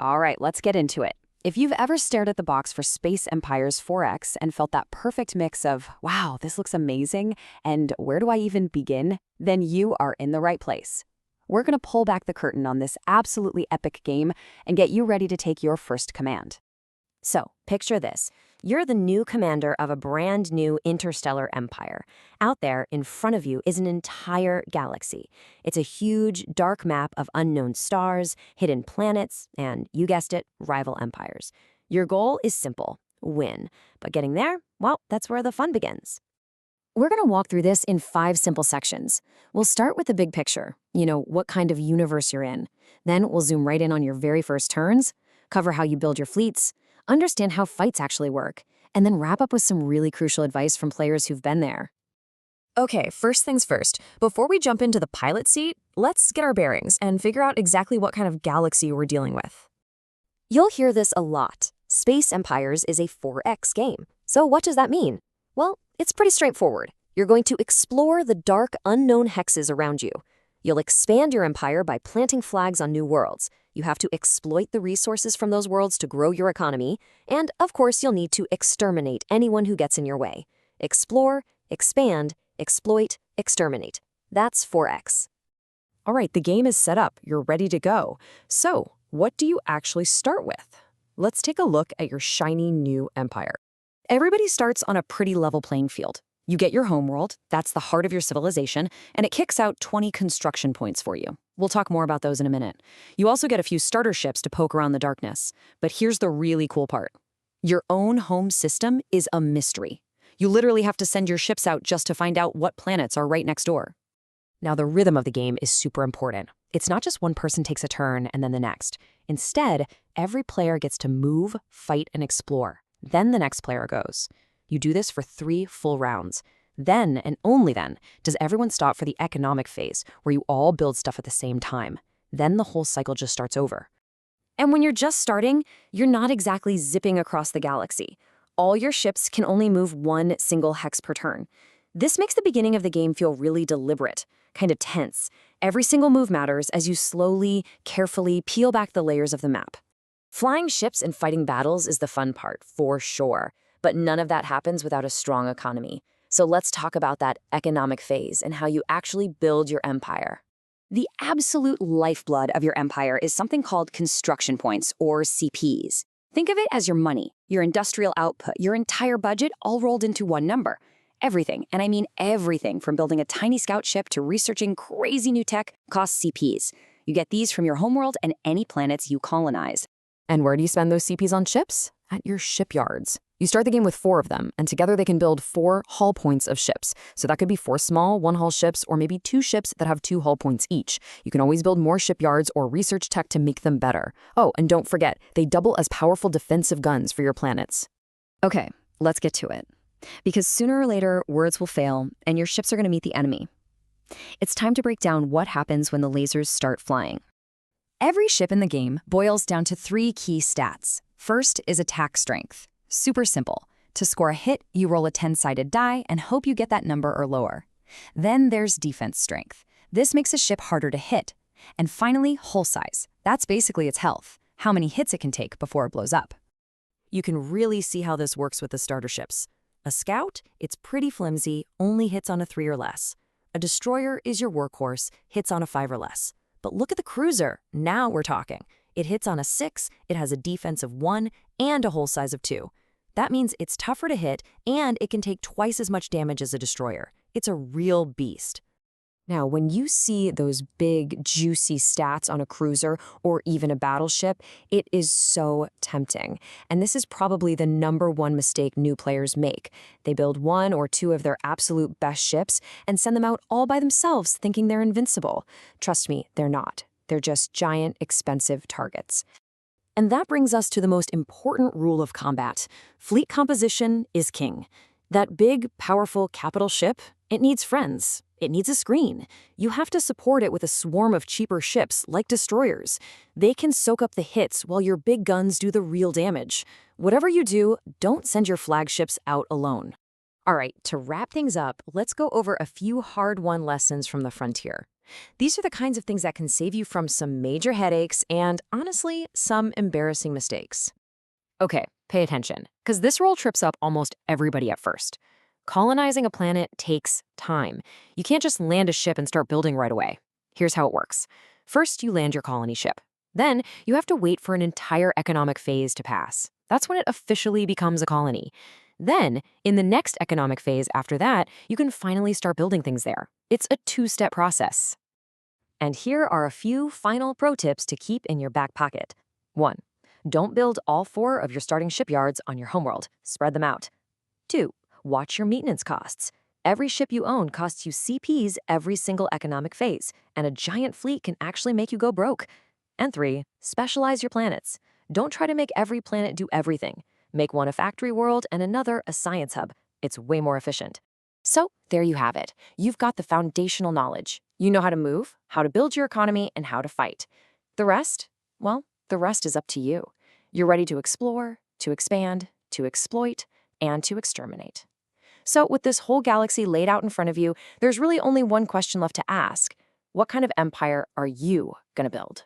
All right, let's get into it. If you've ever stared at the box for Space Empires 4X and felt that perfect mix of, wow, this looks amazing, and where do I even begin, then you are in the right place. We're going to pull back the curtain on this absolutely epic game and get you ready to take your first command. So, picture this. You're the new commander of a brand new interstellar empire. Out there, in front of you, is an entire galaxy. It's a huge, dark map of unknown stars, hidden planets, and, you guessed it, rival empires. Your goal is simple: win. But getting there, well, that's where the fun begins. We're going to walk through this in 5 simple sections. We'll start with the big picture, what kind of universe you're in. Then we'll zoom right in on your very first turns, cover how you build your fleets, understand how fights actually work, and then wrap up with some really crucial advice from players who've been there. Okay, first things first. Before we jump into the pilot seat, let's get our bearings and figure out exactly what kind of galaxy we're dealing with. You'll hear this a lot. Space Empires is a 4X game. So what does that mean? Well, it's pretty straightforward. You're going to explore the dark, unknown hexes around you. You'll expand your empire by planting flags on new worlds. You have to exploit the resources from those worlds to grow your economy. And, of course, you'll need to exterminate anyone who gets in your way. Explore, expand, exploit, exterminate. That's 4X. All right, the game is set up. You're ready to go. So, what do you actually start with? Let's take a look at your shiny new empire. Everybody starts on a pretty level playing field. You get your homeworld, that's the heart of your civilization, and it kicks out 20 construction points for you. We'll talk more about those in a minute. You also get a few starter ships to poke around the darkness. But here's the really cool part. Your own home system is a mystery. You literally have to send your ships out just to find out what planets are right next door. Now, the rhythm of the game is super important. It's not just one person takes a turn and then the next. Instead, every player gets to move, fight, and explore. Then the next player goes. You do this for 3 full rounds. Then, and only then, does everyone stop for the economic phase, where you all build stuff at the same time. Then the whole cycle just starts over. And when you're just starting, you're not exactly zipping across the galaxy. All your ships can only move 1 single hex per turn. This makes the beginning of the game feel really deliberate, kind of tense. Every single move matters as you slowly, carefully peel back the layers of the map. Flying ships and fighting battles is the fun part, for sure. But none of that happens without a strong economy. So let's talk about that economic phase and how you actually build your empire. The absolute lifeblood of your empire is something called construction points, or CPs. Think of it as your money, your industrial output, your entire budget all rolled into one number. Everything, and I mean everything from building a tiny scout ship to researching crazy new tech, costs CPs. You get these from your homeworld and any planets you colonize. And where do you spend those CPs on ships? At your shipyards. You start the game with 4 of them, and together they can build 4 hull points of ships. So that could be 4 small, 1-hull ships, or maybe 2 ships that have 2 hull points each. You can always build more shipyards or research tech to make them better. Oh, and don't forget, they double as powerful defensive guns for your planets. Okay, let's get to it. Because sooner or later, words will fail, and your ships are going to meet the enemy. It's time to break down what happens when the lasers start flying. Every ship in the game boils down to 3 key stats. First is attack strength. Super simple. To score a hit, you roll a 10-sided die and hope you get that number or lower. Then there's defense strength. This makes a ship harder to hit. And finally, hull size. That's basically its health, how many hits it can take before it blows up. You can really see how this works with the starter ships. A scout, it's pretty flimsy, only hits on a 3 or less. A destroyer is your workhorse, hits on a 5 or less. But look at the cruiser. Now we're talking. It hits on a 6, it has a defense of 1, and a hull size of 2. That means it's tougher to hit, and it can take twice as much damage as a destroyer. It's a real beast. Now, when you see those big, juicy stats on a cruiser or even a battleship, it is so tempting. And this is probably the #1 mistake new players make. They build 1 or 2 of their absolute best ships and send them out all by themselves thinking they're invincible. Trust me, they're not. They're just giant, expensive targets. And that brings us to the most important rule of combat. Fleet composition is king. That big, powerful capital ship, it needs friends. It needs a screen. You have to support it with a swarm of cheaper ships, like destroyers. They can soak up the hits while your big guns do the real damage. Whatever you do, don't send your flagships out alone. All right, to wrap things up, let's go over a few hard-won lessons from the frontier. These are the kinds of things that can save you from some major headaches and, honestly, some embarrassing mistakes. Okay, pay attention, because this role trips up almost everybody at first. Colonizing a planet takes time. You can't just land a ship and start building right away. Here's how it works. First, you land your colony ship. Then, you have to wait for an entire economic phase to pass. That's when it officially becomes a colony. Then, in the next economic phase after that, you can finally start building things there. It's a two-step process. And here are a few final pro tips to keep in your back pocket. 1. Don't build all 4 of your starting shipyards on your homeworld. Spread them out. 2. Watch your maintenance costs. Every ship you own costs you CPs every single economic phase, and a giant fleet can actually make you go broke. And 3. Specialize your planets. Don't try to make every planet do everything. Make one a factory world and another a science hub. It's way more efficient. So, there you have it. You've got the foundational knowledge. You know how to move, how to build your economy, and how to fight. The rest? Well, the rest is up to you. You're ready to explore, to expand, to exploit, and to exterminate. So, with this whole galaxy laid out in front of you, there's really only one question left to ask. What kind of empire are you going to build?